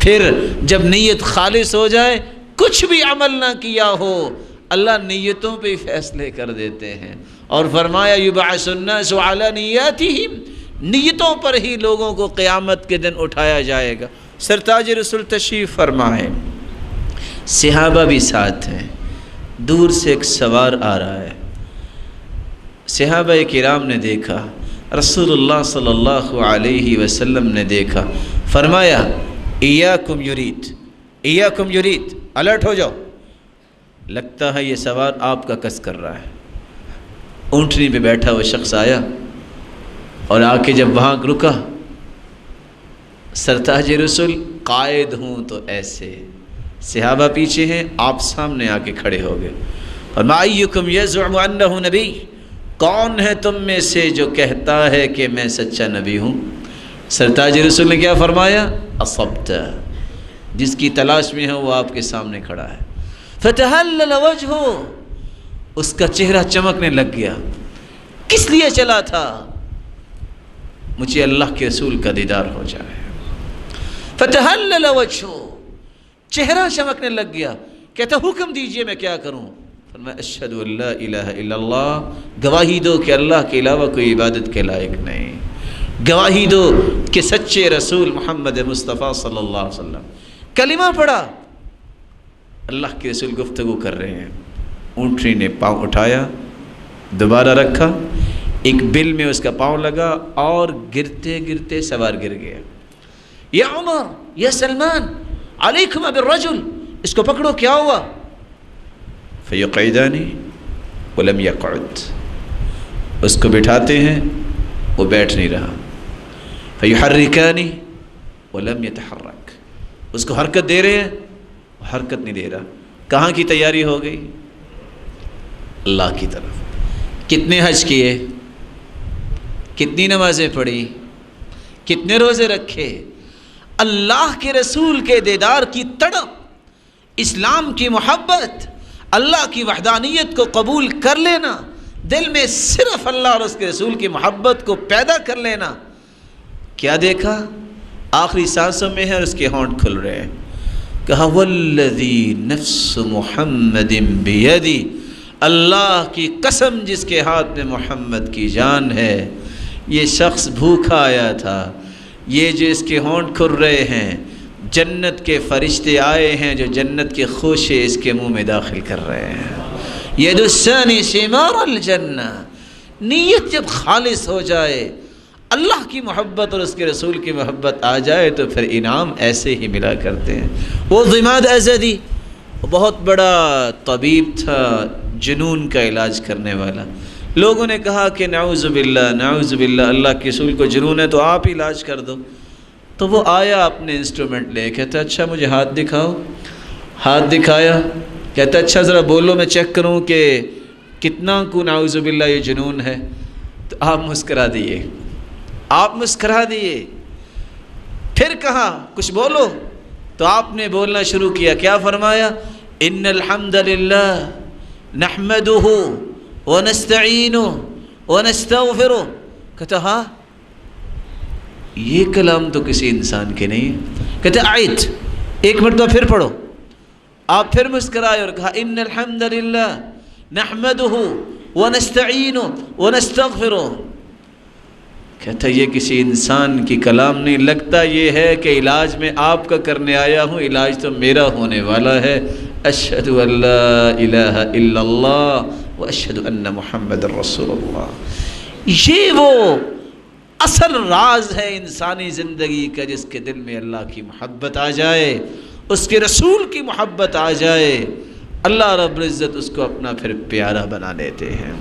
پھر جب نیت خالص ہو جائے، کچھ بھی عمل نہ کیا ہو، اللہ نیتوں پہ ہی فیصلے کر دیتے ہیں، اور فرمایا یبعث الناس علی نیاتہم، نیتوں پر ہی لوگوں کو قیامت کے دن اٹھایا جائے گا۔ سرتاج رسول تشریف فرمائے، صحابہ بھی ساتھ ہیں، دور سے ایک سوار آ رہا ہے۔ صحابہ کرام نے دیکھا، رسول اللہ صلی اللہ علیہ وسلم نے دیکھا، فرمایا ایاکم یرید، ایاکم یرید، الرٹ ہو جاؤ، لگتا ہے یہ سوار آپ کا کس کر رہا ہے۔ اونٹنی پہ بیٹھا وہ شخص آیا اور آ کے جب وہاں رکا، سرتاج رسول قائد ہوں تو ایسے، صحابہ پیچھے ہیں، آپ سامنے آ کے کھڑے ہو گئے۔ فرمایا ایکم یزعم انہ نبی، کون ہے تم میں سے جو کہتا ہے کہ میں سچا نبی ہوں؟ سرتاج رسول نے کیا فرمایا؟ اصبت، جس کی تلاش میں ہے وہ آپ کے سامنے کھڑا ہے۔ فتحلل وجہہ، اس کا چہرہ چمکنے لگ گیا۔ کس لیے چلا تھا؟ مجھے اللہ کے رسول کا دیدار ہو جائے۔ فتحلل وجہہ، چہرہ چمکنے لگ گیا، کہتا حکم دیجئے میں کیا کروں؟ فرمایا اشہد ان لا الہ الا اللہ، گواہی دو کہ اللہ کے علاوہ کوئی عبادت کے لائق نہیں، گواہی دو کہ سچے رسول محمد مصطفیٰ صلی اللہ علیہ وسلم۔ کلمہ پڑھا، اللہ کے رسول گفتگو کر رہے ہیں۔ اونٹنی نے پاؤں اٹھایا، دوبارہ رکھا، ایک بل میں اس کا پاؤں لگا اور گرتے گرتے سوار گر گیا۔ یا عمر، یا سلمان، علیکم بالرجل، اس کو پکڑو، کیا ہوا؟ فیقعدانی ولم یقعد، اس کو بٹھاتے ہیں، وہ بیٹھ نہیں رہا۔ فیحرکانی ولم یتحرک، اس کو حرکت دے رہے ہیں، وہ حرکت نہیں دے رہا۔ کہاں کی تیاری ہو گئی؟ اللہ کی طرف۔ کتنے حج کیے؟ کتنی نمازیں پڑھی؟ کتنے روزے رکھے؟ اللہ کے رسول کے دیدار کی تڑپ، اسلام کی محبت، اللہ کی وحدانیت کو قبول کر لینا، دل میں صرف اللہ اور اس کے رسول کی محبت کو پیدا کر لینا۔ کیا دیکھا؟ آخری سانسوں میں ہے اور اس کے ہونٹ کھل رہے ہیں۔ کہا والذی نفس محمد بیدی، اللہ کی قسم جس کے ہاتھ میں محمد کی جان ہے، یہ شخص بھوکا آیا تھا، یہ جو اس کے ہونٹ کھل رہے ہیں، جنت کے فرشتے آئے ہیں جو جنت کے خوشے اس کے منہ میں داخل کر رہے ہیں۔ ید الثانی ثمار الجنہ، نیت جب خالص ہو جائے، اللہ کی محبت اور اس کے رسول کی محبت آ جائے تو پھر انعام ایسے ہی ملا کرتے ہیں۔ وہ ضماد ازدی بہت بڑا طبیب تھا، جنون کا علاج کرنے والا۔ لوگوں نے کہا کہ نعوذ باللہ نعوذ باللہ، اللہ کے رسول کو جنون ہے تو آپ علاج کر دو۔ تو وہ آیا اپنے انسٹرومنٹ لے، کہتا اچھا مجھے ہاتھ دکھاؤ۔ ہاتھ دکھایا، کہتا اچھا ذرا بولو میں چیک کروں کہ کتنا کو نعوذ باللہ یہ جنون ہے۔ تو آپ مسکرا دیے، آپ مسکرا دیے۔ پھر کہا کچھ بولو، تو آپ نے بولنا شروع کیا۔ کیا فرمایا؟ ان الحمد للہ نحمدہ ونستعینہ ونستغفرہ۔ کہتا ہاں یہ کلام تو کسی انسان کے نہیں ہے۔ کہتے آیت ایک مرتبہ پھر پڑھو۔ آپ پھر مسکرائے اور کہا ان الحمد للہ نحمدہ ونستعینہ ونستغفرہ۔ کہتا یہ کسی انسان کی کلام نہیں، لگتا یہ ہے کہ علاج میں آپ کا کرنے آیا ہوں، علاج تو میرا ہونے والا ہے۔ اشہد ان لا الہ الا اللہ واشہد ان محمد رسول اللہ۔ یہ وہ اصل راز ہے انسانی زندگی کا، جس کے دل میں اللہ کی محبت آ جائے، اس کے رسول کی محبت آ جائے، اللہ رب العزت اس کو اپنا پھر پیارا بنا لیتے ہیں۔